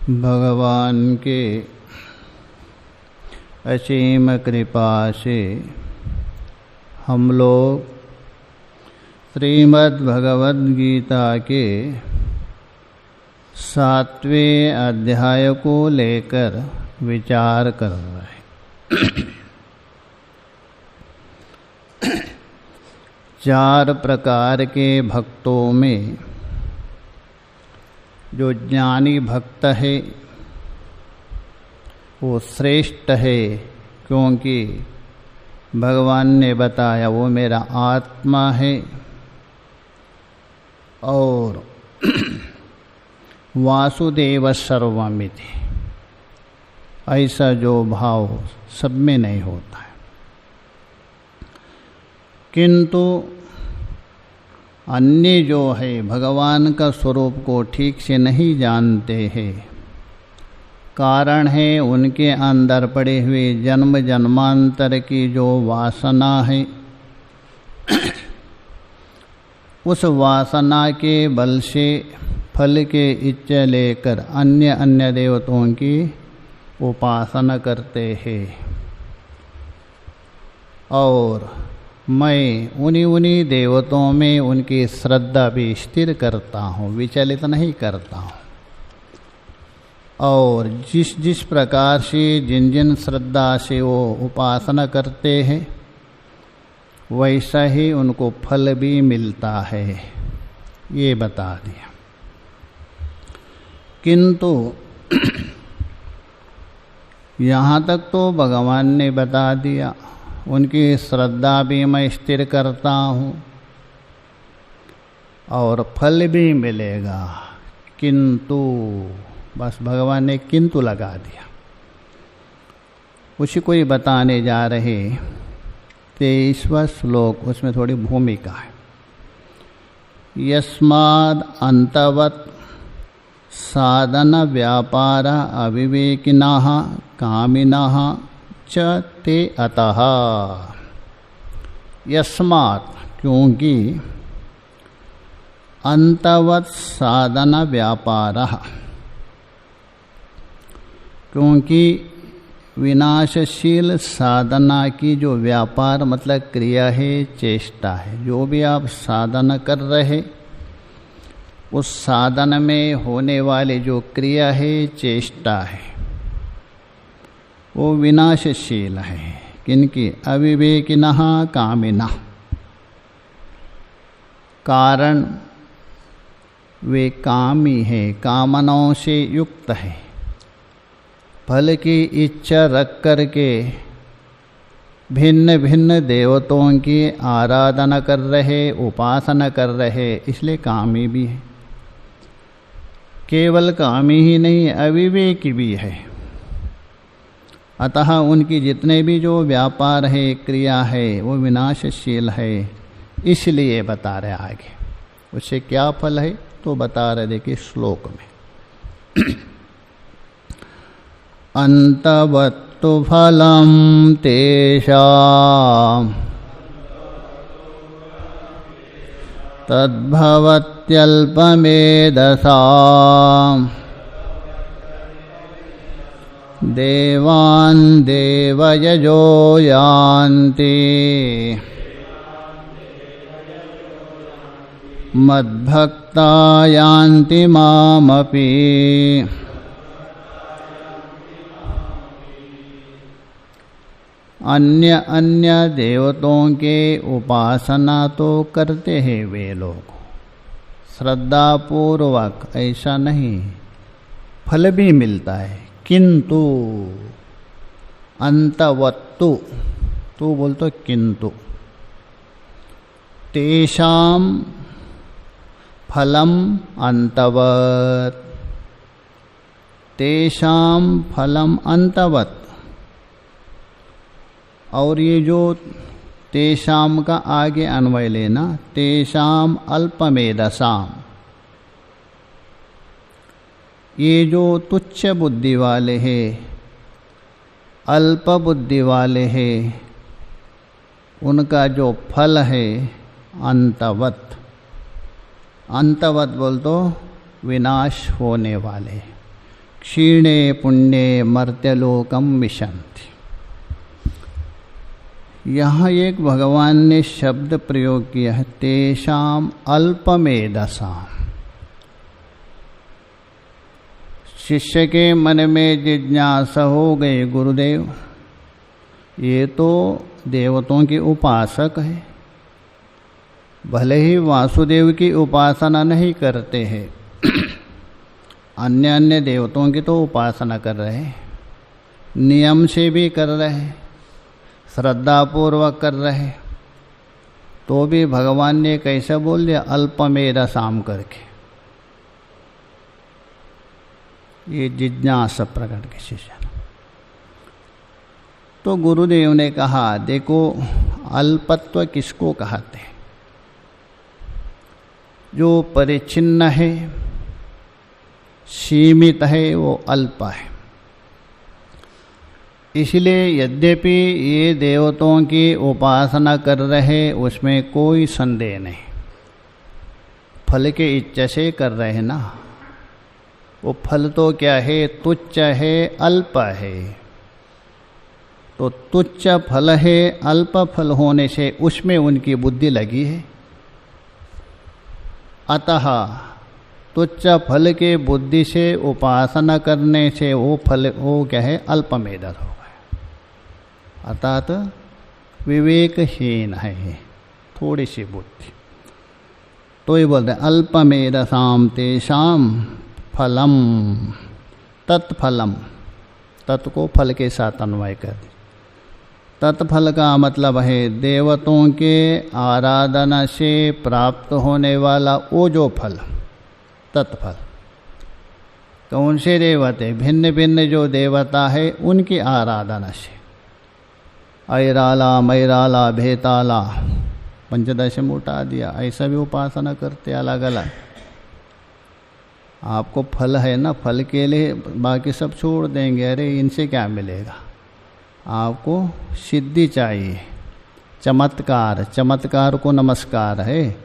भगवान के असीम कृपा से हम लोग श्रीमद् भगवद गीता के 7वें अध्याय को लेकर विचार कर रहे हैं। 4 प्रकार के भक्तों में जो ज्ञानी भक्त है वो श्रेष्ठ है, क्योंकि भगवान ने बताया वो मेरा आत्मा है और वासुदेव सर्वमिति, ऐसा जो भाव सब में नहीं होता है। किंतु अन्य जो है भगवान का स्वरूप को ठीक से नहीं जानते हैं। कारण है उनके अंदर पड़े हुए जन्म जन्मांतर की जो वासना है, उस वासना के बल से फल के इच्छा लेकर अन्य अन्य देवताओं की उपासना करते हैं। और मैं उन्हीं देवताओं में उनकी श्रद्धा भी स्थिर करता हूँ, विचलित नहीं करता हूँ। और जिस प्रकार से जिन श्रद्धा से वो उपासना करते हैं वैसा ही उनको फल भी मिलता है, ये बता दिया। किंतु यहाँ तक तो भगवान ने बता दिया, उनकी श्रद्धा भी मैं स्थिर करता हूँ और फल भी मिलेगा। किंतु बस भगवान ने किंतु लगा दिया। उसी को ही बताने जा रहे 23वां श्लोक, उसमें थोड़ी भूमिका है। यस्माद् अंतवत् साधन व्यापार अविवेकिनः कामिनः च ते अतः। यस्मात् क्योंकि अंतवत् साधन व्यापार, क्योंकि विनाशशील साधना की जो व्यापार मतलब क्रिया है, चेष्टा है, जो भी आप साधना कर रहे उस साधन में होने वाली जो क्रिया है, चेष्टा है, वो विनाशशील है। किनकी? अविवेकिनः कामिनः। कारण वे कामी है, कामनाओं से युक्त है, फल की इच्छा रख करके भिन्न भिन्न देवताओं की आराधना कर रहे, उपासना कर रहे, इसलिए कामी भी है। केवल कामी ही नहीं, अविवेकी भी है। अतः उनकी जितने भी जो व्यापार है, क्रिया है, वो विनाशशील है। इसलिए बता रहे आगे उससे क्या फल है तो बता रहे, देखिए श्लोक में। अंतवत्तु फलं तेषां तद्भवत्यल्पमेधसाम् देवान् देवयजो यान्ति मद्भक्ता यान्ति मामपि। अन्य अन्य देवताओं के उपासना तो करते हैं वे लोग श्रद्धापूर्वक, ऐसा नहीं, फल भी मिलता है। किंतु अंतवत्तु, तू बोलतो किंतु, तेषां फलम अंतवत्, तेषां फलम अंतवत्। और ये जो तेषां का आगे अन्वय लेना, तेषां अल्पमेधसाम्, ये जो तुच्छ बुद्धि वाले हैं, अल्प बुद्धि वाले हैं, उनका जो फल है अंतवत्। अंतवत् बोल तो विनाश होने वाले, क्षीणे पुण्ये मर्त्यलोकम विशन्ति। यहाँ एक भगवान ने शब्द प्रयोग किया है, तेषाम अल्पमेधसाम। शिष्य के मन में जिज्ञासा हो गई, गुरुदेव ये तो देवताओं के उपासक है, भले ही वासुदेव की उपासना नहीं करते हैं, अन्य अन्य देवताओं की तो उपासना कर रहे हैं, नियम से भी कर रहे हैं, श्रद्धापूर्वक कर रहे, तो भी भगवान ने कैसे बोल दिया अल्पमेधसाम करके। ये जिज्ञासा प्रकट के शिष्य। तो गुरुदेव ने कहा, देखो अल्पत्व किसको कहते हैं? जो परिच्छिन्न है, सीमित है, वो अल्प है। इसलिए यद्यपि ये देवताओं की उपासना कर रहे, उसमें कोई संदेह नहीं, फल के इच्छा से कर रहे हैं ना। वो फल तो क्या है? तुच्छ है, अल्प है। तो तुच्छ फल है, अल्प फल होने से उसमें उनकी बुद्धि लगी है। अतः तुच्छ फल के बुद्धि से उपासना करने से वो फल वो क्या है? अल्पमेधर हो गए, अर्थात विवेकहीन है, थोड़ी सी बुद्धि। तो ये बोलते हैं अल्पमेधसाम तेषाम फलम तत्फलम। तत् को फल के साथ अन्वय कर दी। तत्फल का मतलब है देवताओं के आराधना से प्राप्त होने वाला वो जो फल, तत्फल। कौन से देवते? भिन्न भिन्न जो देवता है उनकी आराधना से। ऐराला, मैराला, भेताला, पंचदश में उठा दिया, ऐसा भी उपासना करते अलग अलग। आपको फल है ना, फल के लिए बाकी सब छोड़ देंगे, अरे इनसे क्या मिलेगा। आपको सिद्धि चाहिए, चमत्कार, चमत्कार को नमस्कार है।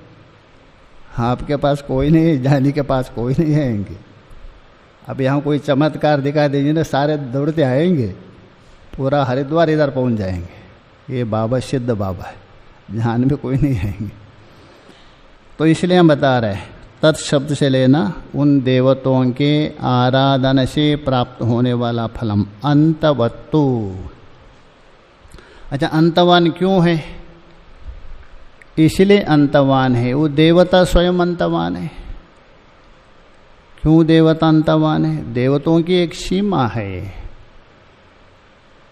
आपके पास कोई नहीं है, जानी के पास कोई नहीं आएंगे। अब यहाँ कोई चमत्कार दिखा दीजिए ना, सारे दौड़ते आएंगे, पूरा हरिद्वार इधर पहुँच जाएंगे। ये बाबा सिद्ध बाबा है, ध्यान में कोई नहीं आएंगे। तो इसलिए हम बता रहे हैं तत्शब्द से लेना उन देवताओं के आराधना से प्राप्त होने वाला फलम अंतवत्तु। अच्छा, अंतवान क्यों है? इसलिए अंतवान है, वो देवता स्वयं अंतवान है। क्यों देवता अंतवान है? देवताओं की एक सीमा है।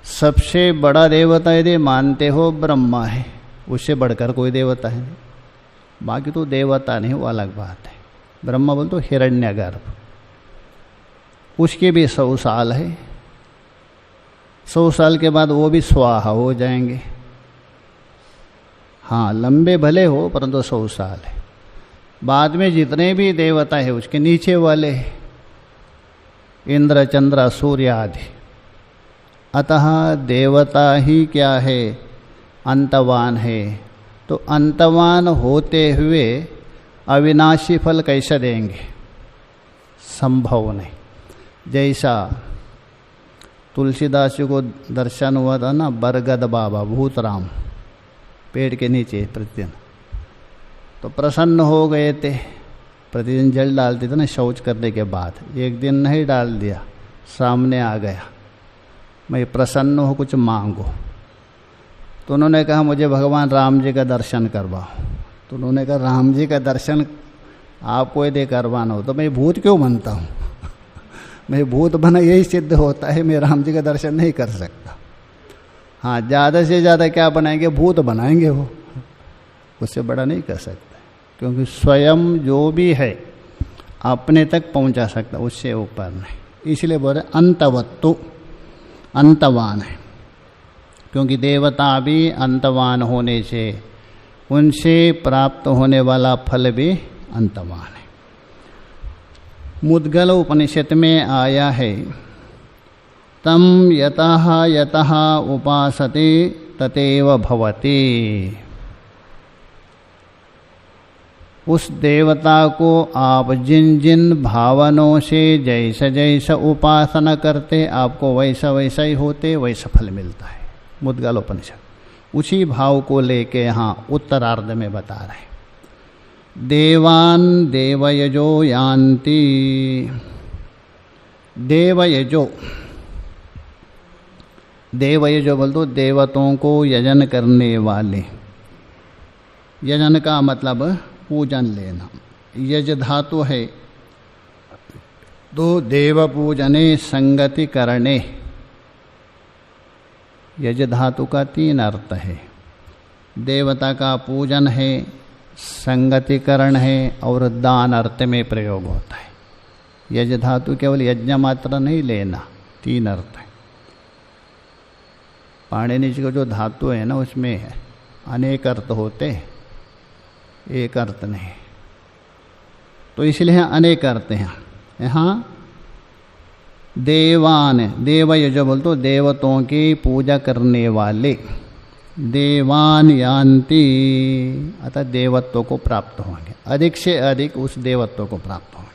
सबसे बड़ा देवता यदि मानते हो ब्रह्मा है, उससे बढ़कर कोई देवता है नहीं। बाकी तो देवता नहीं, वो अलग बात है। ब्रह्मा बोल तो हिरण्यगर्भ, उसके भी 100 साल है। 100 साल के बाद वो भी स्वाहा हो जाएंगे। हाँ, लंबे भले हो परंतु 100 साल है। बाद में जितने भी देवता है उसके नीचे वाले इंद्र, चंद्र, सूर्य आदि। अतः देवता ही क्या है? अंतवान है। तो अंतवान होते हुए अविनाशी फल कैसे देंगे? संभव नहीं। जैसा तुलसीदास जी को दर्शन हुआ था ना, बरगद बाबा भूतराम पेड़ के नीचे प्रतिदिन, तो प्रसन्न हो गए थे। प्रतिदिन जल डालते थे ना शौच करने के बाद। एक दिन नहीं डाल दिया, सामने आ गया, मैं प्रसन्न हो, कुछ मांगो। तो उन्होंने कहा मुझे भगवान राम जी का दर्शन करवाओ। तो उन्होंने कहा राम जी का दर्शन आपको यदि करवाना हो तो मैं भूत क्यों बनता हूँ? मैं भूत बना यही सिद्ध होता है, मैं राम जी का दर्शन नहीं कर सकता। हाँ, ज़्यादा से ज़्यादा क्या बनाएंगे? भूत बनाएंगे, वो उससे बड़ा नहीं कर सकता, क्योंकि स्वयं जो भी है अपने तक पहुंचा सकता, उससे ऊपर नहीं। इसलिए बोले अंतवत्तु, अंतवान है। क्योंकि देवता भी अंतवान होने से उनसे प्राप्त होने वाला फल भी अंतवान है। मुद्गल उपनिषद में आया है, तम यतः यतः उपासते ततेव भवति। उस देवता को आप जिन जिन भावनों से जैसा जैसा उपासना करते आपको वैसा वैसा ही होते वैसा फल मिलता है। मुद्गलोपनिषद उसी भाव को लेके यहाँ उत्तरार्ध में बता रहे हैं। देवान देवयजो यान्ति, देवयजो, देवयजो बोल दो देवताओं को यजन करने वाले। यजन का मतलब पूजन लेना। यज धातु है तो देव पूजने संगति करने। यज धातु का 3 अर्थ है। देवता का पूजन है, संगतिकरण है और दान अर्थ में प्रयोग होता है। यज धातु केवल यज्ञ मात्र नहीं लेना, 3 अर्थ है। पाणिनि जी का जो धातु है ना उसमें अनेक अर्थ होते, एक अर्थ नहीं। तो इसलिए अनेक अर्थ हैं। यहाँ देवान, देवय जो बोल तो देवताओं की पूजा करने वाले। देवान यान्ति अतः देवत्व को प्राप्त होंगे, अधिक से अधिक उस देवत्व को प्राप्त होंगे।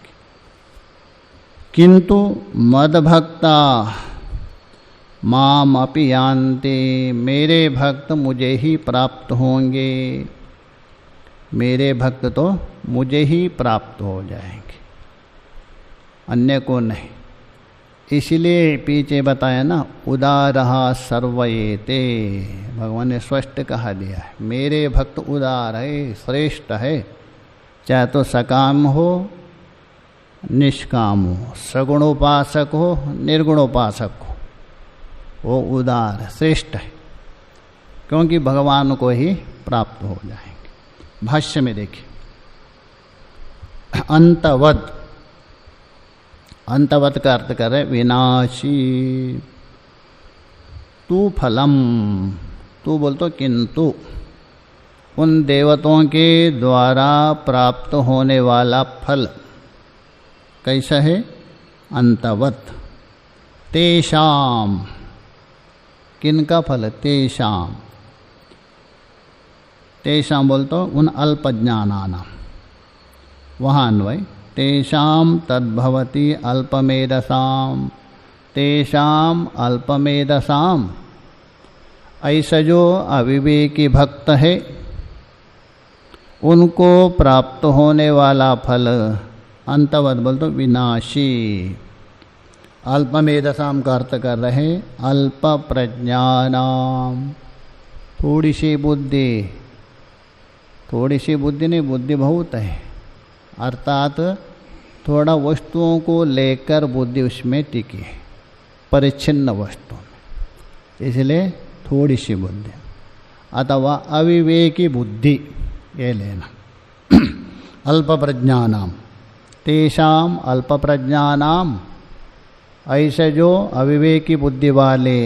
किंतु मदभक्ता माम अपि यान्ति, मेरे भक्त मुझे ही प्राप्त होंगे। मेरे भक्त तो मुझे ही प्राप्त हो जाएंगे, अन्य को नहीं। इसलिए पीछे बताया ना, उदारहा सर्वयेते, भगवान ने स्पष्ट कहा दिया है मेरे भक्त उदार है, श्रेष्ठ है। चाहे तो सकाम हो निष्काम हो, सगुणोपासक हो निर्गुणोपासक हो, वो उदार है, श्रेष्ठ है, क्योंकि भगवान को ही प्राप्त हो जाएंगे। भाष्य में देखिए, अंतवत, अंतवत का अर्थ कर रहे विनाशी। तू फलम, तू बोल तो किंतु उन देवताओं के द्वारा प्राप्त होने वाला फल कैसा है? अंतवत। तेषाम, किनका फल? तेषाम, तेषाम बोल तो उन अल्पज्ञानानाम, वहाँ अन्वय। तेषाम तद्भवति अल्पमेधसाम, तेषाम अल्पमेधसाम, ऐसा जो अविवेकी भक्त है उनको प्राप्त होने वाला फल अंतवत बोल तो विनाशी। अल्पमेधसाम का अर्थ कर रहे अल्प प्रज्ञानाम, थोड़ी सी बुद्धि, थोड़ी सी बुद्धि नहीं, बुद्धि बहुत है, अर्थात थोड़ा वस्तुओं को लेकर बुद्धि उसमें टिकी है, परिच्छिन्न वस्तु में, इसलिए थोड़ी सी बुद्धि। अथवा अविवेकी बुद्धि ये लेना। अल्प प्रज्ञानाम, तेषाम अल्प प्रज्ञानाम, ऐसे जो अविवेकी बुद्धि वाले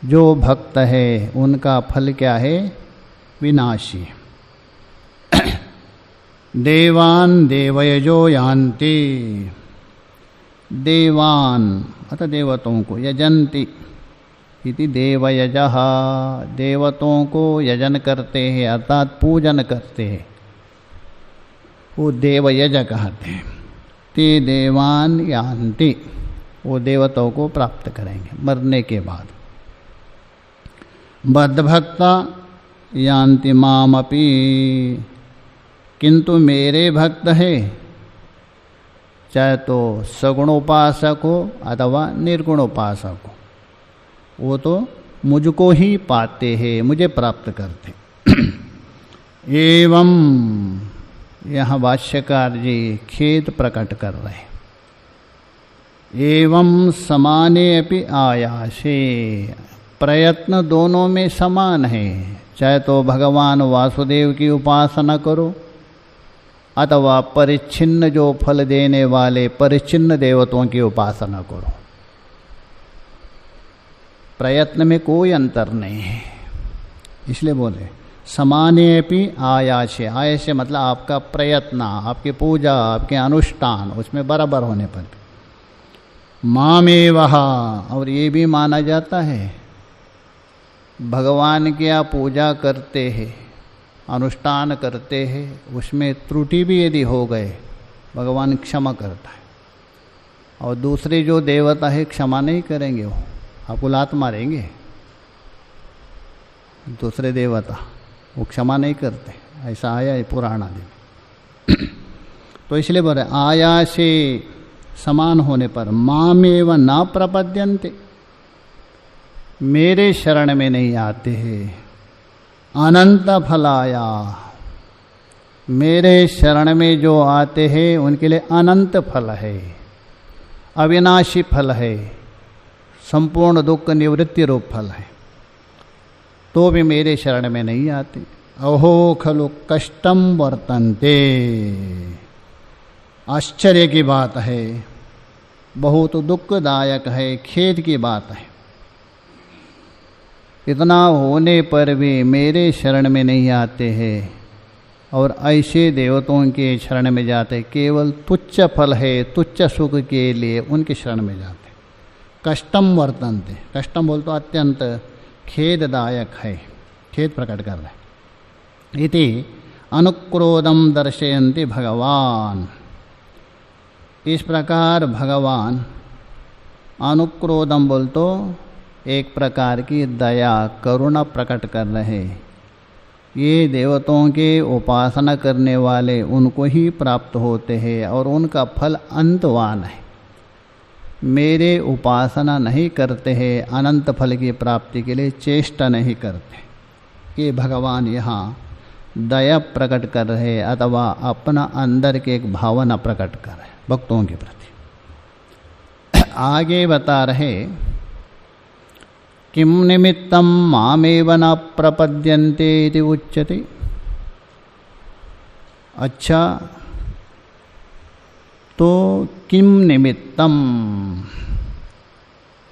जो भक्त है उनका फल क्या है? विनाशी। देवान देवयजो यान्ति, देवान अतः देवताओं को, यजन्ति इति देवयजः, देवताओं को यजन करते हैं अर्थात पूजन करते हैं, वो देवयज कहते हैं। ते देवान यान्ति, वो देवताओं को प्राप्त करेंगे मरने के बाद। बद्धभक्ता यान्ति मामपि, किंतु मेरे भक्त है, चाहे तो सगुणोपासक हो अथवा निर्गुणोपासक हो, वो तो मुझको ही पाते हैं, मुझे प्राप्त करते। एवं यहाँ भाष्यकार जी खेद प्रकट कर रहे हैं। एवं समाने अपि आयासे, प्रयत्न दोनों में समान है, चाहे तो भगवान वासुदेव की उपासना करो अथवा परिच्छिन्न जो फल देने वाले परिच्छिन्न देवताओं की उपासना करो, प्रयत्न में कोई अंतर नहीं है। इसलिए बोले समानेपि आयासे, आयासे मतलब आपका प्रयत्न, आपकी पूजा, आपके अनुष्ठान उसमें बराबर होने पर भी। मामेवह, और ये भी माना जाता है भगवान की आप पूजा करते हैं अनुष्ठान करते हैं उसमें त्रुटि भी यदि हो गए भगवान क्षमा करता है, और दूसरे जो देवता है क्षमा नहीं करेंगे, वो आपको लात मारेंगे। दूसरे देवता वो क्षमा नहीं करते, ऐसा आया है पुराण आदि में। तो इसलिए बोले आया से समान होने पर मामेव न प्रपद्यन्ते, मेरे शरण में नहीं आते हैं। अनंत फलाया, मेरे शरण में जो आते हैं उनके लिए अनंत फल है, अविनाशी फल है, संपूर्ण दुख निवृत्ति रूप फल है, तो भी मेरे शरण में नहीं आते। अहो खलु कष्टम वर्तन्ते, आश्चर्य की बात है, बहुत दुखदायक है, खेद की बात है। इतना होने पर भी मेरे शरण में नहीं आते हैं और ऐसे देवताओं के शरण में जाते, केवल तुच्छ फल है, तुच्छ सुख के लिए उनके शरण में जाते। कष्टम वर्तन्ते, कष्टम बोल तो अत्यंत खेददायक है, खेद प्रकट कर रहे। इति अनुक्रोधम दर्शयन्ति भगवान, इस प्रकार भगवान अनुक्रोधम बोल तो एक प्रकार की दया करुणा प्रकट कर रहे। ये देवताओं के उपासना करने वाले उनको ही प्राप्त होते हैं और उनका फल अंतवान है। मेरे उपासना नहीं करते हैं, अनंत फल की प्राप्ति के लिए चेष्टा नहीं करते। ये भगवान यहाँ दया प्रकट कर रहे अथवा अपना अंदर के एक भावना प्रकट कर रहे भक्तों के प्रति। आगे बता रहे किम निमित्तं मामेव न प्रपद्यन्ते इति उच्यते। अच्छा, तो किम निमित्तम,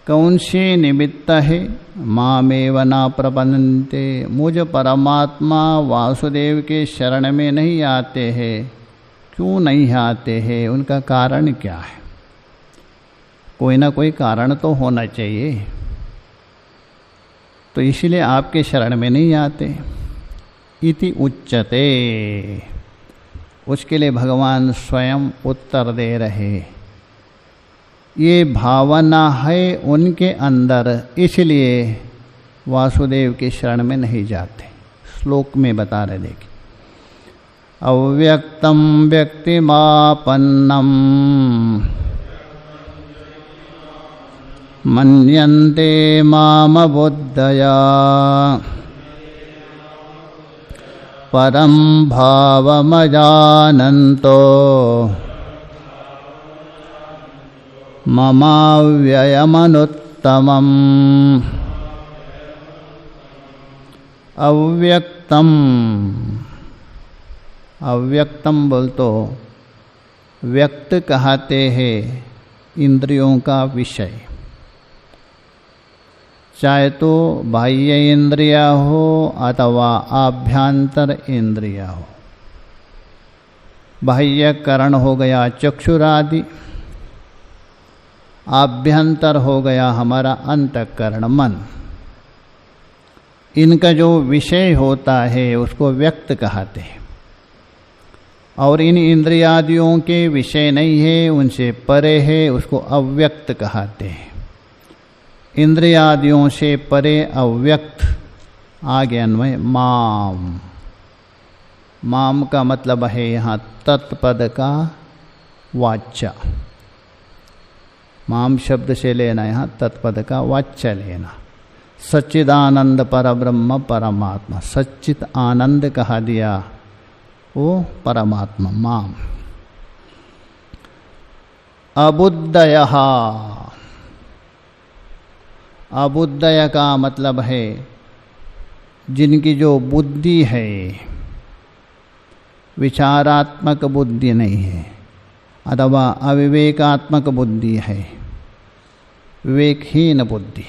कौन से निमित्त है मामेव न प्रपद्यन्ते, मुझ परमात्मा वासुदेव के शरण में नहीं आते हैं। क्यों नहीं आते हैं, उनका कारण क्या है? कोई ना कोई कारण तो होना चाहिए, तो इसलिए आपके शरण में नहीं आते। इति उच्यते, उसके लिए भगवान स्वयं उत्तर दे रहे। ये भावना है उनके अंदर, इसलिए वासुदेव के शरण में नहीं जाते। श्लोक में बता रहे, देखिए, अव्यक्तम व्यक्तिमापन्नम मन्यन्ते मामबुद्धया परं भावमजानन्तो ममाव्ययमनुत्तमम्। अव्यक्तम, अव्यक्तम बोल तो व्यक्त कहते हैं इंद्रियों का विषय, चाहे तो बाह्य इंद्रिया हो अथवा आभ्यंतर इंद्रिया हो। बाह्य करण हो गया चक्षुरादि, आभ्यंतर हो गया हमारा अंतःकरण मन। इनका जो विषय होता है उसको व्यक्त कहते हैं, और इन इंद्रियादियों के विषय नहीं है, उनसे परे है, उसको अव्यक्त कहते हैं। इंद्रियादियों से परे अव्यक्त। आगे अन्वय माम, माम का मतलब है यहाँ तत्पद का वाच्य। माम शब्द से लेना यहाँ तत्पद का वाच्य लेना। सच्चिदानंद परब्रह्म परमात्मा, सच्चित आनंद कहा दिया वो परमात्मा माम। अबुद्धयः, अबुद्धय का मतलब है जिनकी जो बुद्धि है, विचारात्मक बुद्धि नहीं है अथवा अविवेकात्मक बुद्धि है, विवेकहीन बुद्धि।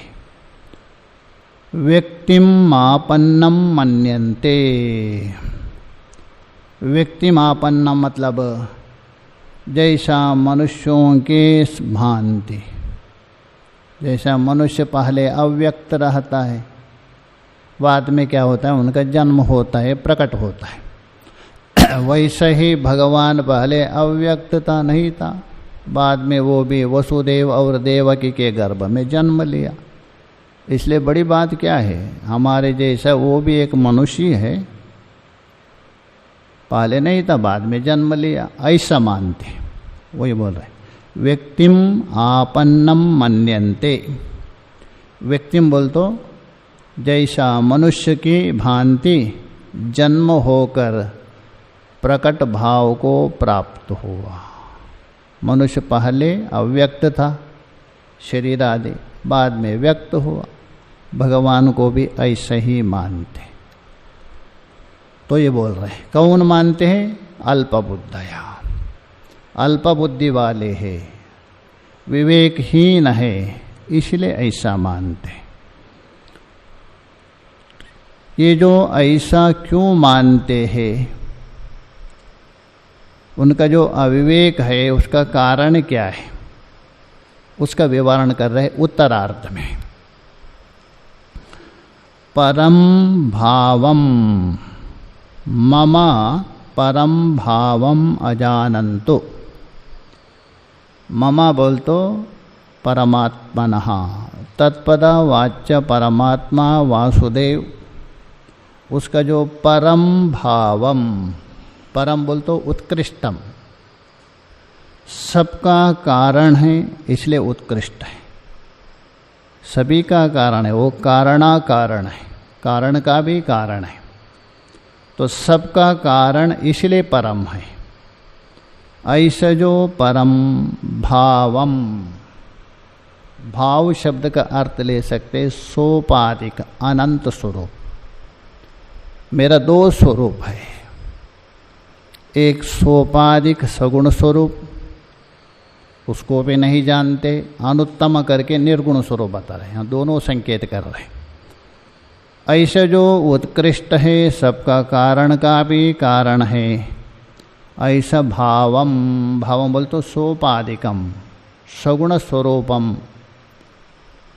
व्यक्तिमापन्नम मन्यन्ते, व्यक्तिमापन्नम मतलब जैसा मनुष्यों के भांति, जैसा मनुष्य पहले अव्यक्त रहता है, बाद में क्या होता है, उनका जन्म होता है, प्रकट होता है। वैसे ही भगवान पहले अव्यक्तता नहीं था, बाद में वो भी वसुदेव और देवकी के गर्भ में जन्म लिया। इसलिए बड़ी बात क्या है, हमारे जैसा वो भी एक मनुष्य है, पहले नहीं था, बाद में जन्म लिया, ऐसा मानते। वही बोल रहे, व्यक्तिम आपन्नम मन्यन्ते। व्यक्तिम बोल तो जैसा मनुष्य की भांति जन्म होकर प्रकट भाव को प्राप्त हुआ। मनुष्य पहले अव्यक्त था, शरीर आदि, बाद में व्यक्त हुआ। भगवान को भी ऐसे ही मानते। तो ये बोल रहे हैं, कौन मानते हैं? अल्पबुद्धया, अल्पबुद्धि वाले हैं, विवेकहीन है, इसलिए ऐसा मानते। ये जो ऐसा क्यों मानते हैं, उनका जो अविवेक है उसका कारण क्या है, उसका विवरण कर रहे उत्तरार्ध में। परम भावम मम परम भावम अजानन्तो। मम बोल तो परमात्मनः, तत्पदा वाच्य परमात्मा वासुदेव, उसका जो परम भावम, परम बोल तो उत्कृष्टम, सबका कारण है इसलिए उत्कृष्ट है, सभी का कारण है, वो कारणा कारण है, कारण का भी कारण है, तो सबका कारण इसलिए परम है। ऐसा जो परम भावम, भाव शब्द का अर्थ ले सकते सोपाधिक, अनंत स्वरूप। मेरा दो स्वरूप है, एक सोपाधिक सगुण स्वरूप, उसको भी नहीं जानते, अनुत्तम करके निर्गुण स्वरूप बता रहे हैं, यहाँ दोनों संकेत कर रहे हैं। ऐसा जो उत्कृष्ट है, सबका कारण का भी कारण है, ऐसा भावम, भावम बोल तो सोपाधिकम, सगुण स्वरूपम,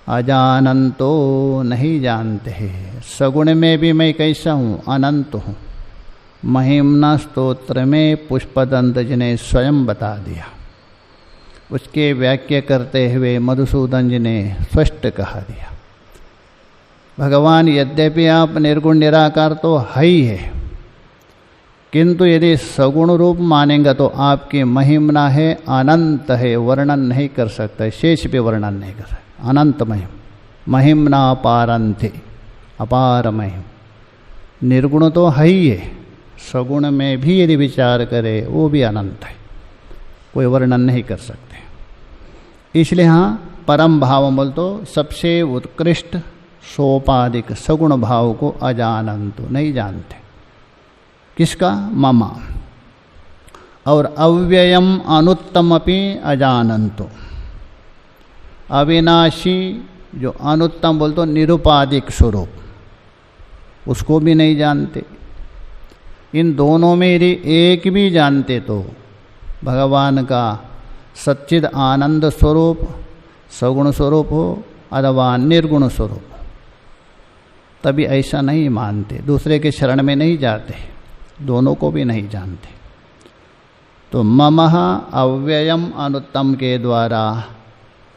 अजानंतो नहीं जानते हैं। सगुण में भी मैं कैसा हूँ, अनंत हूँ। महिम्ना स्तोत्र में पुष्पदंत जी ने स्वयं बता दिया, उसके व्याख्या करते हुए मधुसूदन जी ने स्पष्ट कहा दिया। भगवान यद्यपि आप निर्गुण निराकार तो है ही है, किंतु यदि सगुण रूप मानेंगे तो आपकी महिमना है, अनंत है, वर्णन नहीं कर सकता, शेष भी वर्णन नहीं कर सकता। अनंत महिम, महिमना पारंथि, अपार महिम। निर्गुण तो है ही है, सगुण में भी यदि विचार करे वो भी अनंत है, कोई वर्णन नहीं कर सकते। इसलिए हाँ, परम भाव बोल तो सबसे उत्कृष्ट सोपाधिक सगुण भाव को अजानंतो नहीं जानते। किसका? मम। और अव्ययम अनुत्तमपि अजानन्तो, अविनाशी जो अनुत्तम बोल तो निरुपाधिक स्वरूप, उसको भी नहीं जानते। इन दोनों में यदि एक भी जानते तो भगवान का सच्चिद आनंद स्वरूप सगुण स्वरूप हो अथवा निर्गुण स्वरूप, तभी ऐसा नहीं मानते, दूसरे के शरण में नहीं जाते, दोनों को भी नहीं जानते। तो ममः अव्ययम अनुत्तम के द्वारा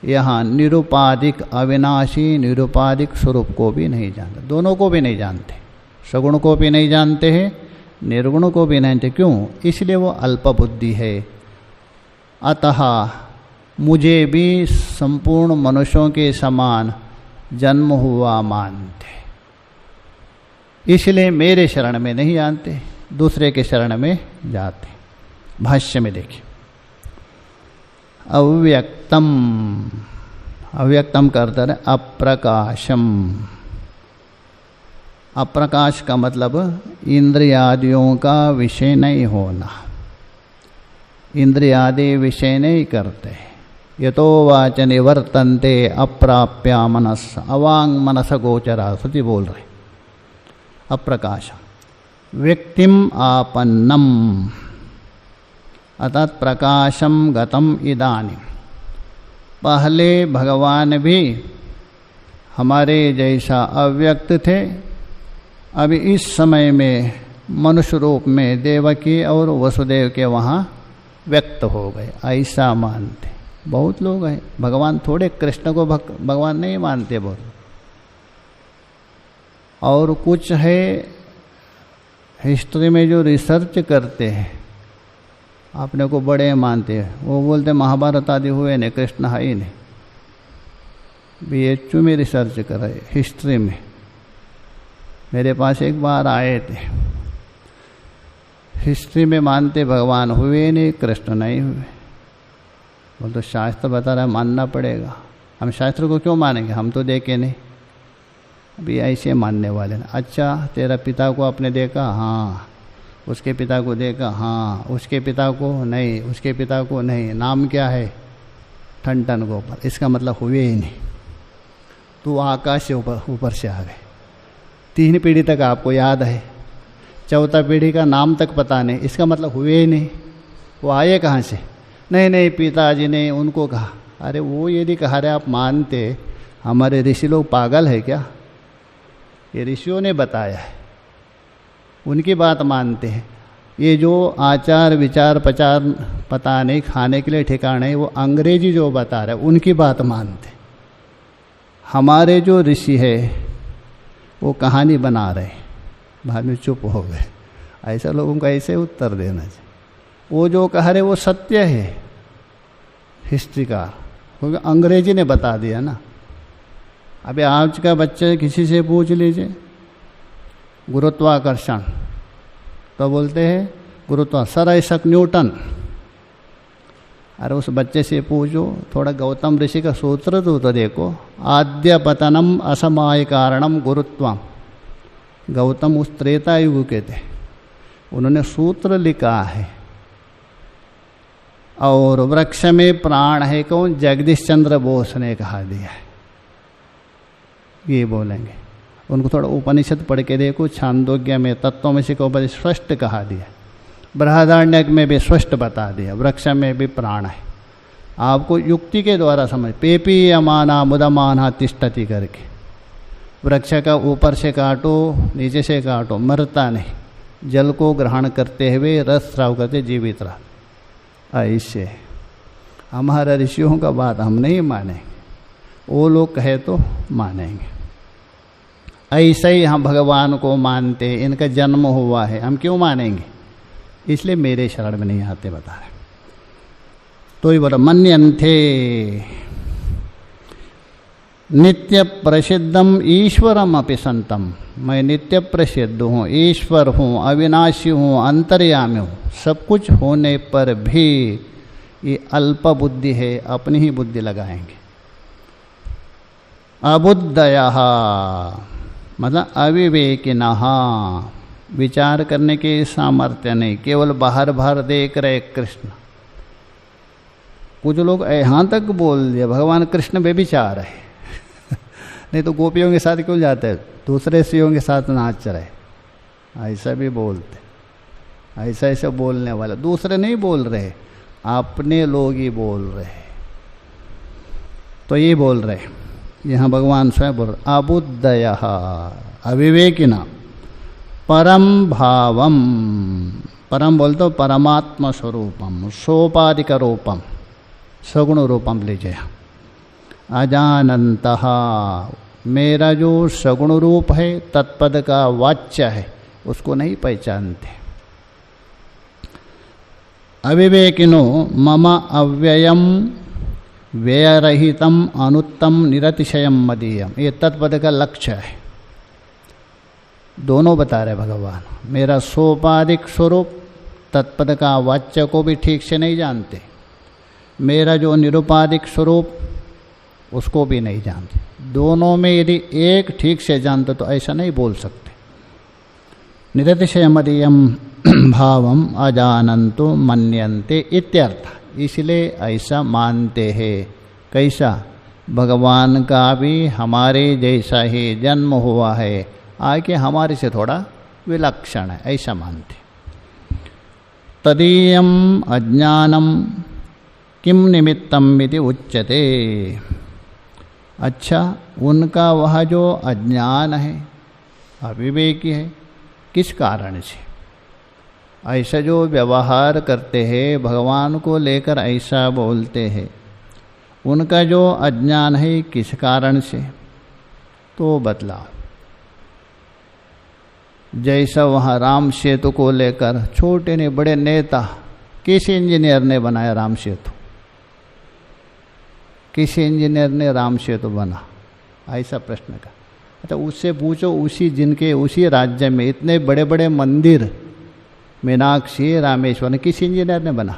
यहाँ निरुपाधिक अविनाशी निरुपाधिक स्वरूप को भी नहीं जानते, दोनों को भी नहीं जानते, सगुण को भी नहीं जानते हैं, निर्गुण को भी नहीं जानते। क्यों? इसलिए वो अल्पबुद्धि है। अतः मुझे भी संपूर्ण मनुष्यों के समान जन्म हुआ मानते, इसलिए मेरे शरण में नहीं आते, दूसरे के शरण में जाते। भाष्य में देखिए, अव्यक्तम, अव्यक्तम करते रहे अप्रकाशम। अप्रकाश का मतलब इंद्रियादियों का विषय नहीं होना, इंद्रियादि विषय नहीं करते। यतो वाच निवर्तन्ते अप्राप्या मनस, अवांग मनस गोचरा, श्रुति बोल रहे। अप्रकाशम व्यक्तिम आपन्नम, अर्थात प्रकाशम गतम इदानीं। पहले भगवान भी हमारे जैसा अव्यक्त थे, अभी इस समय में मनुष्य रूप में देवकी और वसुदेव के वहाँ व्यक्त हो गए, ऐसा मानते बहुत लोग हैं। भगवान थोड़े कृष्ण को भगवान नहीं मानते बहुत। और कुछ है हिस्ट्री में जो रिसर्च करते हैं, अपने को बड़े मानते हैं, वो बोलते महाभारत आदि हुए नहीं, कृष्ण है ही नहीं। BHU में रिसर्च कर रहे हिस्ट्री में। मेरे पास एक बार आए थे, हिस्ट्री में मानते भगवान हुए नहीं, कृष्ण नहीं हुए। बोल तो शास्त्र बता रहा है मानना पड़ेगा। हम शास्त्र को क्यों मानेंगे, हम तो देखे नहीं। अभी ऐसे मानने वाले ना। अच्छा तेरा पिता को आपने देखा, हाँ। उसके पिता को देखा, हाँ। उसके पिता को नहीं, उसके पिता को नहीं। नाम क्या है, ठन गोपाल। इसका मतलब हुए ही नहीं। तो आकाश से ऊपर से आ गए। 3 पीढ़ी तक आपको याद है, 4था पीढ़ी का नाम तक पता नहीं, इसका मतलब हुए ही नहीं। वो आए कहाँ से, नहीं पिताजी ने उनको कहा। अरे वो यदि कहा रहे आप मानते, हमारे ऋषि लोग पागल है क्या? ये ऋषियों ने बताया है, उनकी बात मानते हैं। ये जो आचार विचार प्रचार पता नहीं, खाने के लिए ठिकाने, वो अंग्रेजी जो बता रहे उनकी बात मानते। हमारे जो ऋषि है वो कहानी बना रहे, बाद में चुप हो गए। ऐसा लोगों को ऐसे उत्तर देना चाहिए। वो जो कह रहे वो सत्य है हिस्ट्री का, क्योंकि अंग्रेजी ने बता दिया ना। अभी आज का बच्चे किसी से पूछ लीजिए गुरुत्वाकर्षण, तो बोलते हैं सर आइजैक न्यूटन। अरे उस बच्चे से पूछो थोड़ा गौतम ऋषि का सूत्र तो देखो, आद्य पतनम असमाय कारणम गुरुत्वम। गौतम उस त्रेता युग के थे, उन्होंने सूत्र लिखा है। और वृक्ष में प्राण है कौन, जगदीश चंद्र बोस ने कहा दिया है। ये बोलेंगे, उनको थोड़ा उपनिषद पढ़ के देखो, छांदोग्य में तत्वमसि को ऊपर स्पष्ट कहा दिया, बृहदारण्यक में भी स्पष्ट बता दिया, वृक्ष में भी प्राण है। आपको युक्ति के द्वारा समझ, पेपीयमाना मुदमाना तिष्ठति करके, वृक्ष का ऊपर से काटो नीचे से काटो, मरता नहीं। जल को ग्रहण करते हुए रस स्राव करते जीवित रहा। ऐसे हमारा ऋषियों का बात हम नहीं मानेंगे, वो लोग कहे तो मानेंगे। ऐसे ही हम भगवान को मानते हैं, इनका जन्म हुआ है, हम क्यों मानेंगे? इसलिए मेरे शरण में नहीं आते, बता रहे। तो ही बोला मन्यन्ते नित्य प्रसिद्धम ईश्वरम अपि संतम। मैं नित्य प्रसिद्ध हूँ, ईश्वर हूँ, अविनाशी हूँ, अंतर्यामी हूँ। सब कुछ होने पर भी ये अल्प बुद्धि है, अपनी ही बुद्धि लगाएंगे। अबुद्धयः मतलब अविवेकिनः, विचार करने के सामर्थ्य नहीं, केवल बाहर बाहर देख रहे कृष्ण। कुछ लोग यहाँ तक बोल दिया भगवान कृष्ण व्यभिचार है नहीं तो गोपियों के साथ क्यों जाते हैं, दूसरे स्त्रियों के साथ नाच रहे, ऐसा भी बोलते। ऐसा ऐसा बोलने वाला दूसरे नहीं बोल रहे, अपने लोग ही बोल रहे। तो ये बोल रहे, यहाँ भगवान स्वयं बोल रहे, अबुद्धयः अविवेकिना परम भावम। परम बोल तो परमात्मा स्वरूपम, सोपाधिक रूपम, सगुण रूपम लीजिए। अजानन्तः मेरा जो सगुण रूप है, तत्पद का वाच्य है, उसको नहीं पहचानते। अविवेकिनो मम अव्ययम व्ययरहितम अनुत्तम निरतिशयम मदीयम। ये तत्पद का लक्ष्य है। दोनों बता रहे भगवान, मेरा सोपाधिक स्वरूप तत्पद का वाच्य को भी ठीक से नहीं जानते, मेरा जो निरुपाधिक स्वरूप उसको भी नहीं जानते। दोनों में यदि एक ठीक से जानते तो ऐसा नहीं बोल सकते। निरतिशय मदीयम भावम अजानंतो मन्यन्ते इत्यर्थ। इसलिए ऐसा मानते हैं। कैसा? भगवान का भी हमारे जैसा ही जन्म हुआ है, आके हमारे से थोड़ा विलक्षण है, ऐसा मानते। तदीयम अज्ञानम किम निमित्तम इति उच्यते। अच्छा, उनका वह जो अज्ञान है, अविवेकी है। किस कारण से? ऐसा जो व्यवहार करते हैं, भगवान को लेकर ऐसा बोलते हैं, उनका जो अज्ञान है किस कारण से? तो बतलाओ। जैसा वहाँ राम सेतु को लेकर छोटे ने बड़े नेता, किस इंजीनियर ने बनाया राम सेतु? किस इंजीनियर ने राम सेतु बना? ऐसा प्रश्न का। अच्छा, उससे पूछो, उसी राज्य में इतने बड़े बड़े मंदिर, मीनाक्षी, रामेश्वर, किस इंजीनियर ने बना?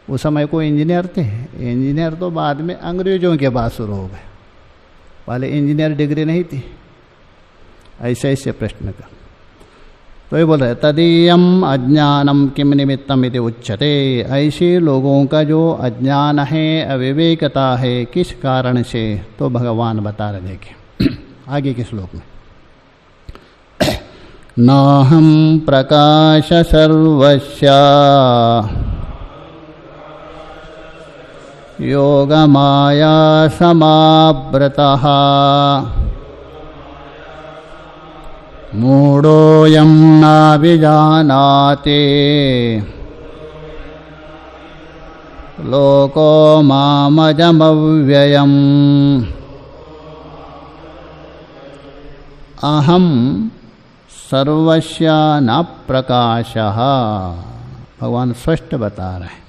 उस समय कोई इंजीनियर थे? इंजीनियर तो बाद में अंग्रेजों के बाद शुरू हो गए, पहले इंजीनियर डिग्री नहीं थी। ऐसे प्रश्न का। तो ये बोल रहे तदीयम अज्ञानम किम निमित्तम इति उच्यते। ऐसे लोगों का जो अज्ञान है, अविवेकता है, किस कारण से? तो भगवान बता रहे। देखिए आगे के श्लोक में, नाहं प्रकाश सर्वस्य योगमाया समावृतः मूढोऽयं नाभिजानाति लोको मामजमव्ययम्। अहम सर्वस्य न प्रकाशः। भगवान स्पष्ट बता रहे हैं,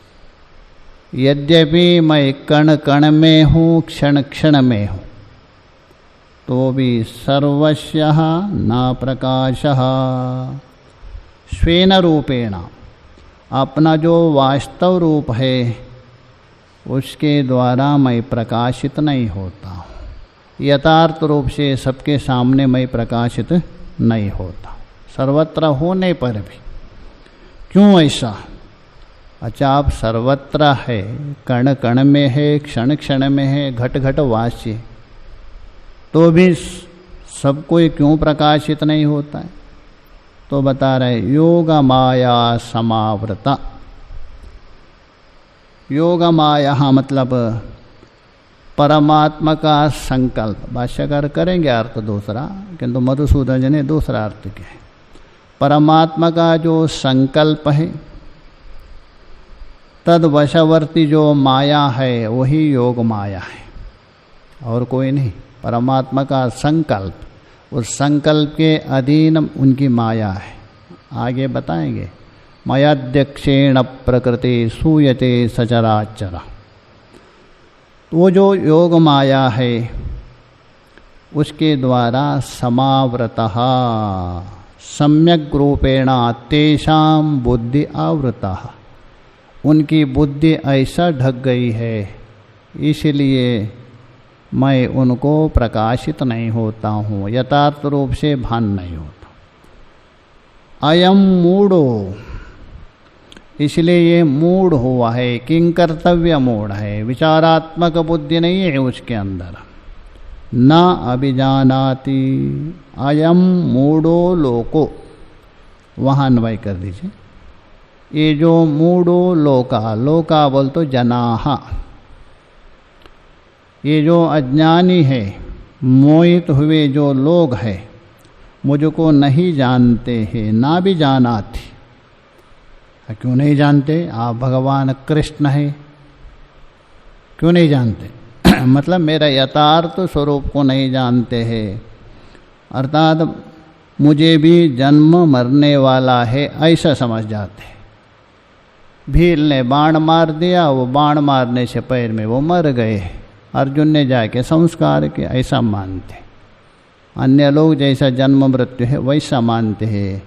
यद्यपि मैं कण कण में हूँ, क्षण क्षण में हूँ, तो भी सर्वस्य न प्रकाशः स्वेन रूपेण, अपना जो वास्तव रूप है उसके द्वारा मैं प्रकाशित नहीं होता। यथार्थ रूप से सबके सामने मैं प्रकाशित नहीं होता, सर्वत्र होने पर भी। क्यों ऐसा? अच्छा, आप सर्वत्र है, कण कण में है, क्षण क्षण में है, घट घट वास्य, तो भी सब कोई क्यों प्रकाशित नहीं होता है? तो बता रहे योग माया समावृता। योग माया मतलब परमात्मा का संकल्प। भाष्यकार करेंगे अर्थ दूसरा, किंतु मधुसूदन जी ने दूसरा अर्थ किया है। परमात्मा का जो संकल्प है, तद वशवर्ती जो माया है वही योग माया है, और कोई नहीं। परमात्मा का संकल्प, उस संकल्प के अधीन उनकी माया है। आगे बताएंगे, मयाध्यक्षेण प्रकृति सूयते सचराचर। वो जो योग माया है उसके द्वारा समावृतः सम्यक रूपेण तेषां बुद्धि आवृता, उनकी बुद्धि ऐसा ढक गई है, इसलिए मैं उनको प्रकाशित नहीं होता हूँ, यथार्थ रूप से भान नहीं होता। अयम मूढ़ो, इसलिए ये मूढ़ हुआ है, किंकर्तव्य मूढ़ है, विचारात्मक बुद्धि नहीं है उसके अंदर। न अभिजानाति, अयम मूढ़ो लोको, वहाँ अन्वय कर दीजिए। ये जो मूढ़ो लोका, लोका बोल तो जनाहा, ये जो अज्ञानी है, मोहित हुए जो लोग हैं, मुझको नहीं जानते हैं। ना भी जाना थी, क्यों नहीं जानते? आप भगवान कृष्ण है, क्यों नहीं जानते? मतलब मेरा यथार्थ स्वरूप को नहीं जानते हैं, अर्थात मुझे भी जन्म मरने वाला है ऐसा समझ जाते हैं। भील ने बाण मार दिया, वो बाण मारने से पैर में वो मर गए, अर्जुन ने जाके संस्कार किया, ऐसा मानते। अन्य लोग जैसा जन्म मृत्यु है वैसा मानते हैं।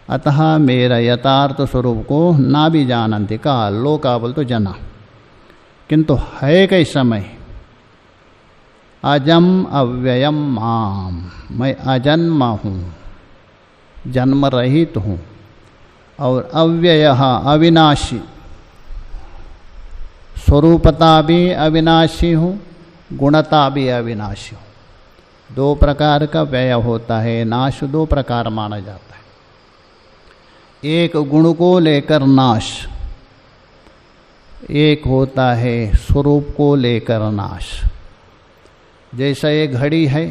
अतः मेरा यथार्थ स्वरूप को ना भी जानते, कहा लोका बोल तो जना, किंतु है कई समय अजम अव्ययम माम, मैं अजन्म हूँ, जन्म रहित हूँ, और अव्यय अविनाशी, स्वरूपता भी अविनाशी हूँ, गुणता भी अविनाशी हूँ। दो प्रकार का व्यय होता है, नाश दो प्रकार माना जाता है। एक गुण को लेकर नाश, एक होता है स्वरूप को लेकर नाश। जैसा ये घड़ी है,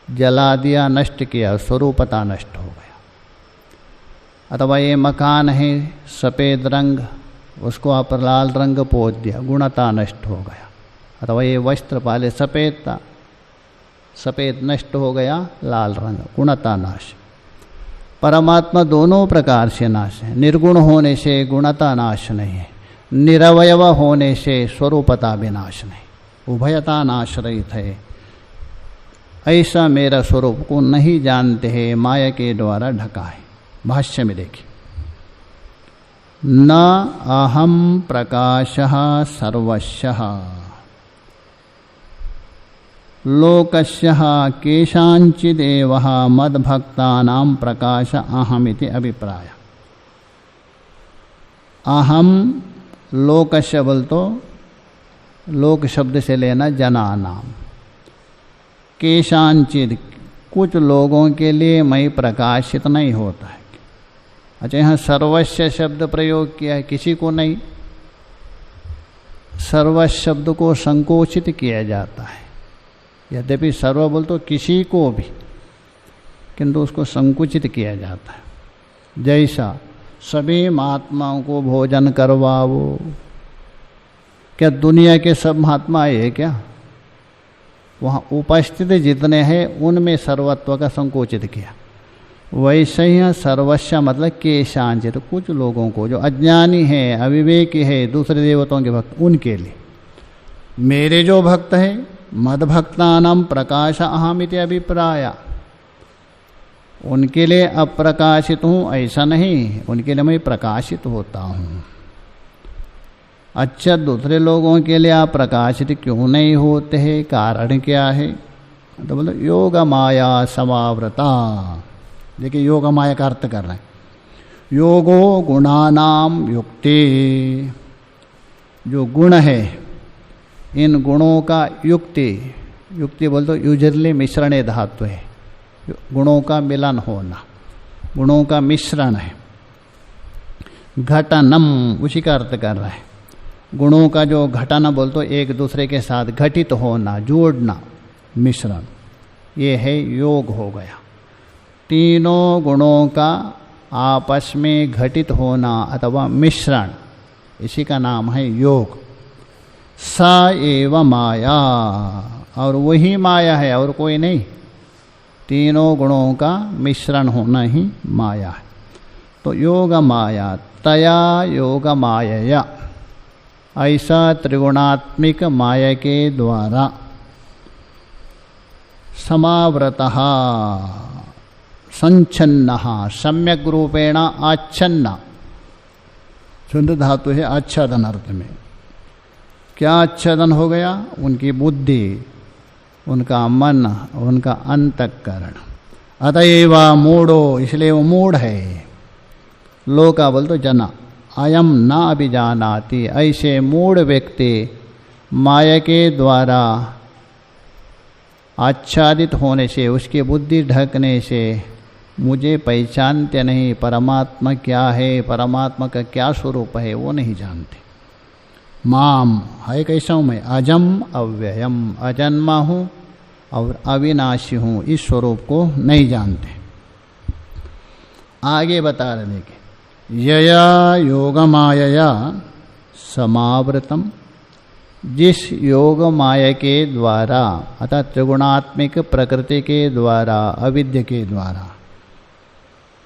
जला दिया, नष्ट किया, स्वरूपता नष्ट हो गया। अथवा ये मकान है सफ़ेद रंग, उसको आप लाल रंग पोत दिया, गुणता नष्ट हो गया। अथवा ये वस्त्र पहले सफ़ेद था, सफ़ेद नष्ट हो गया, लाल रंग, गुणता नाश। परमात्मा दोनों प्रकार से नाश है। निर्गुण होने से गुणता नाश नहीं है, निरवयव होने से स्वरूपता भी नाश नहीं, उभयता नाश रहित है। ऐसा मेरा स्वरूप को नहीं जानते हैं, माया के द्वारा ढका है। भाष्य में देखिए, न अहम प्रकाशः सर्वस्यः लोकस्य केषाञ्चिदेव मद्भक्तानां प्रकाश अहमिति अभिप्राय। अहम लोकस्य बोल तो लोक शब्द से लेना जनानाम, केषाञ्चिद कुछ लोगों के लिए मैं प्रकाशित नहीं होता है। अच्छा, यहाँ सर्वस्व शब्द प्रयोग किया है, किसी को नहीं। सर्वस्व शब्द को संकोचित किया जाता है, यद्यपि सर्व बोल तो किसी को भी, किंतु उसको संकुचित किया जाता है। जैसा सभी महात्माओं को भोजन करवाओ, क्या दुनिया के सब महात्मा है क्या? वहाँ उपस्थित जितने हैं उनमें सर्वत्व का संकोचित किया। वैसे ही सर्वस्व मतलब केशांचित, कुछ लोगों को जो अज्ञानी है, अविवेकी है, दूसरे देवताओं के भक्त, उनके लिए। मेरे जो भक्त हैं मद्भक्तानां प्रकाश अहमिति अभिप्राय, उनके लिए अप्रकाशित हूँ ऐसा नहीं, उनके लिए मैं प्रकाशित होता हूँ। अच्छा, दूसरे लोगों के लिए आप प्रकाशित क्यों नहीं होते हैं? कारण क्या है? तो बोलो योग माया समावृता। देखिए, योग माया का अर्थ कर रहे हैं, योगो गुणानाम युक्ति, जो गुण है इन गुणों का युक्ति, युक्ति बोल तो यूजरली मिश्रण धातु है, गुणों का मिलन होना, गुणों का मिश्रण है। घटनम उसी का अर्थ कर रहा है, गुणों का जो घटना बोल तो एक दूसरे के साथ घटित होना, जोड़ना, मिश्रण, ये है योग हो गया। तीनों गुणों का आपस में घटित होना अथवा मिश्रण, इसी का नाम है योग। सा एव माया, और वही माया है और कोई नहीं। तीनों गुणों का मिश्रण होना ही माया है। तो योग माया, तया योग मायया, ऐसा त्रिगुणात्मिक माया के द्वारा समावृतः संच्छन्नः, सम्यक रूपेण आच्छन्न, शुद्ध धातु है आच्छादन अर्थ में। क्या आच्छादन हो गया? उनकी बुद्धि, उनका मन, उनका अंतःकरण। अतएव मूढ़ो, इसलिए वो मूढ़ है। लोका बोल तो जना, अयम न अभिजानाति, ऐसे मूढ़ व्यक्ति माया के द्वारा आच्छादित होने से, उसकी बुद्धि ढकने से मुझे पहचानते नहीं। परमात्मा क्या है, परमात्मा का क्या स्वरूप है, वो नहीं जानते। माम है कैसा हूँ मैं? अजम अव्ययम, अजन्मा हूँ और अविनाशी हूँ, इस स्वरूप को नहीं जानते। आगे बता रहे देखिए, यया योगमायया समावृतम, जिस योग माया के द्वारा अर्थात त्रिगुणात्मिक प्रकृति के द्वारा, अविद्या के द्वारा,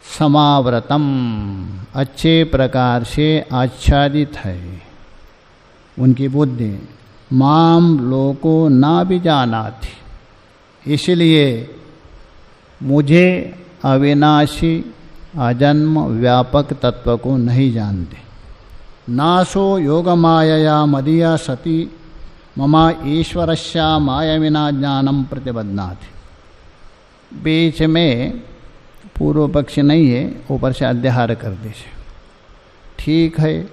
समावृतम अच्छे प्रकार से आच्छादित है उनकी बुद्धि। माम लोको ना भी जानाति, इसलिए मुझे अविनाशी अजन्म व्यापक तत्व को नहीं जानते। नासो योग मायया मदीया सती ममा ईश्वरस्या माया विना ज्ञानम प्रतिबध्नाति। बीच में पूर्व पक्ष नहीं है, ऊपर से अध्याहार कर दीजिए। ठीक है,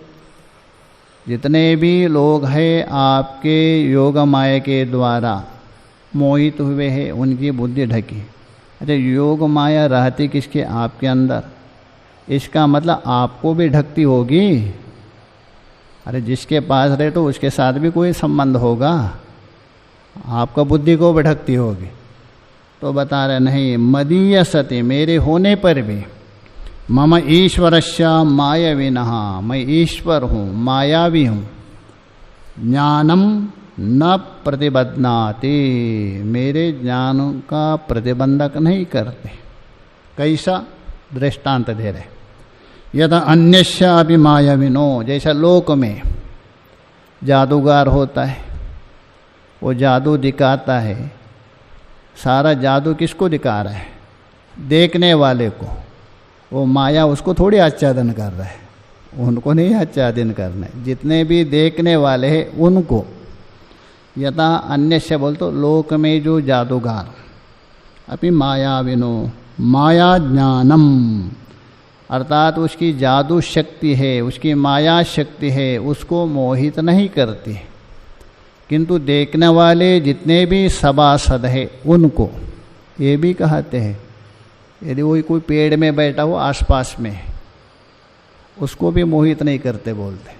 जितने भी लोग हैं आपके योग माया के द्वारा मोहित हुए हैं, उनकी बुद्धि ढकी। अच्छा, योग माया रहती किसके? आपके अंदर। इसका मतलब आपको भी ढकती होगी। अरे जिसके पास रहे तो उसके साथ भी कोई संबंध होगा, आपका बुद्धि को भी ढकती होगी। तो बता रहे नहीं, मदीय सति, मेरे होने पर भी, मम ईश्वरस्य मायाविनः, मैं ईश्वर हूँ, मायावी हूँ, ज्ञानम न प्रतिबध्नाति, मेरे ज्ञान का प्रतिबंधक नहीं करते। कैसा? दृष्टांत दे रहे, यदा अन्यस्य अभी मायाविनो, जैसा लोक में जादूगर होता है, वो जादू दिखाता है, सारा जादू किसको दिखा रहा है? देखने वाले को। वो माया उसको थोड़ी आच्छादन कर रहा है, उनको नहीं आच्छादन करना है, जितने भी देखने वाले हैं उनको। यथा अन्य से बोल तो लोक में जो जादूगार, अभी मायाविनो, माया ज्ञानम, अर्थात उसकी जादू शक्ति है, उसकी माया शक्ति है, उसको मोहित नहीं करती, किंतु देखने वाले जितने भी सभासद है उनको ये भी कहते हैं। यदि वही कोई पेड़ में बैठा हो आसपास में, उसको भी मोहित नहीं करते बोलते।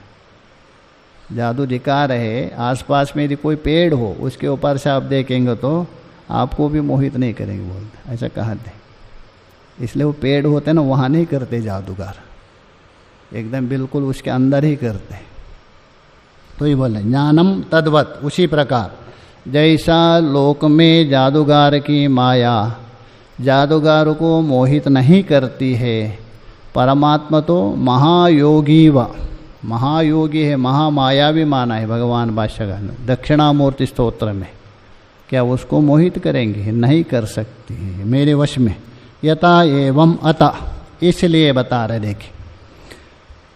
जादू दिखा रहे, आसपास में यदि कोई पेड़ हो उसके ऊपर से आप देखेंगे तो आपको भी मोहित नहीं करेंगे बोलते, ऐसा कहते। इसलिए वो पेड़ होते हैं ना, वहाँ नहीं करते जादूगर, एकदम बिल्कुल उसके अंदर ही करते। तो ये बोले ज्ञानम तद्वत, उसी प्रकार जैसा लोक में जादूगर की माया जादूगर को मोहित नहीं करती है, परमात्मा तो महायोगी व, महायोगी है, महामाया भी माना है भगवान भाष्यकार ने दक्षिणामूर्ति स्तोत्र में। क्या उसको मोहित करेंगे? नहीं कर सकती है, मेरे वश में। यथा एवं अतः, इसलिए बता रहे, देखिए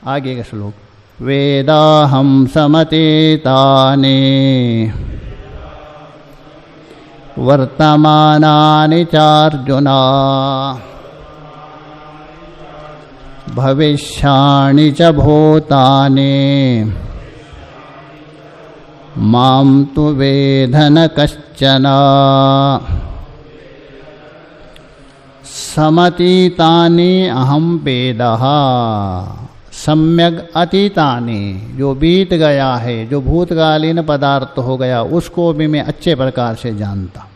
आगे का श्लोक, वेदाहं समतीतानि वर्तमानानि चार्जुन भविष्याणि च भूतानि मां तु वेद न कश्चन। समतीतानि अहम वेदः, सम्यक अतीतानि, जो बीत गया है, जो भूतकालीन पदार्थ हो गया, उसको भी मैं अच्छे प्रकार से जानता,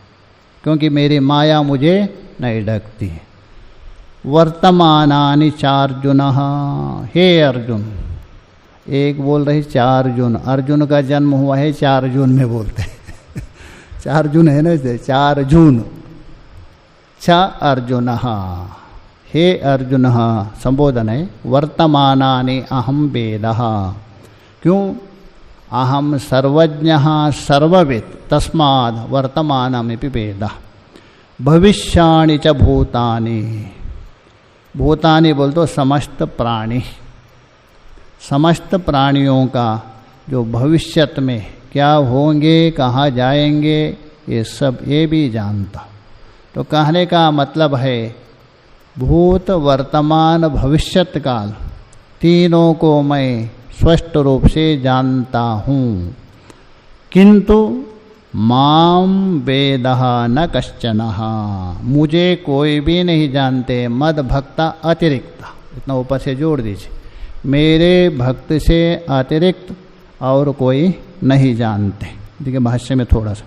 क्योंकि मेरी माया मुझे नहीं ढकती है। वर्तमानानि चार्जुन, हे अर्जुन, एक बोल रहे 4 जून, अर्जुन का जन्म हुआ है 4 जून में बोलते हैं 4 जून है ना, 4 जून। छ अर्जुन, हे अर्जुन, संबोधन है। वर्तमानानि अहम वेदः, क्यों? अहम सर्वज्ञः सर्ववित्, तस्माद् वर्तमानमपि वेदः। भविष्याणि च भूतानि, भूतानि बोल तो समस्त प्राणी, समस्त प्राणियों का जो भविष्यत में क्या होंगे, कहाँ जाएंगे, ये सब ये भी जानता। तो कहने का मतलब है भूत वर्तमान भविष्यत काल तीनों को मैं स्पष्ट रूप से जानता हूँ, किंतु माम वेदः न कश्चन, मुझे कोई भी नहीं जानते, मद भक्ता अतिरिक्त, इतना ऊपर से जोड़ दीजिए, मेरे भक्त से अतिरिक्त और कोई नहीं जानते। देखिए भाष्य में थोड़ा सा,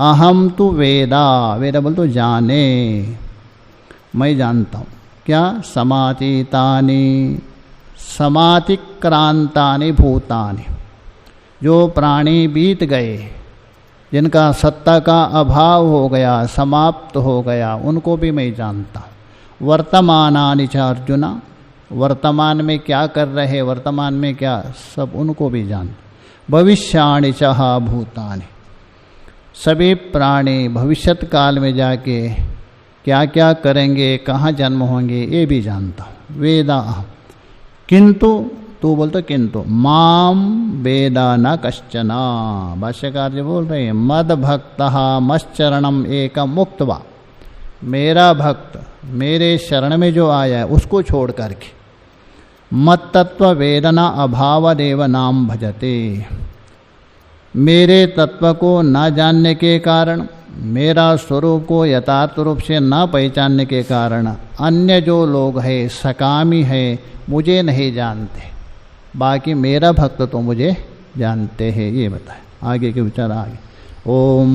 अहम तो वेदा, वेदा बोल तो जाने, मैं जानता हूँ। क्या? समातीतानि, समातिक्रांतानि भूतानि, जो प्राणी बीत गए, जिनका सत्ता का अभाव हो गया, समाप्त हो गया, उनको भी मैं जानता हूँ। वर्तमानानि च अर्जुन, वर्तमान में क्या कर रहे, वर्तमान में क्या, सब उनको भी जानता। भविष्याणि च भूतानि, सभी प्राणी भविष्यत काल में जाके क्या क्या करेंगे, कहाँ जन्म होंगे, ये भी जानता हूँ। वेदा, किंतु, तू बोलते किंतु, माम वेदा न कश्चन, भाष्यकार जी बोल रहे हैं, मद भक्तः मश्चरणम एक मुक्तवा, मेरा भक्त मेरे शरण में जो आया है उसको छोड़ करके, मत तत्व वेदना अभाव देव नाम भजते, मेरे तत्व को न जानने के कारण, मेरा स्वरूप को यथार्थ रूप से न पहचानने के कारण अन्य जो लोग हैं सकामी है, मुझे नहीं जानते, बाकी मेरा भक्त तो मुझे जानते हैं। ये बताए आगे के विचार आगे। ओम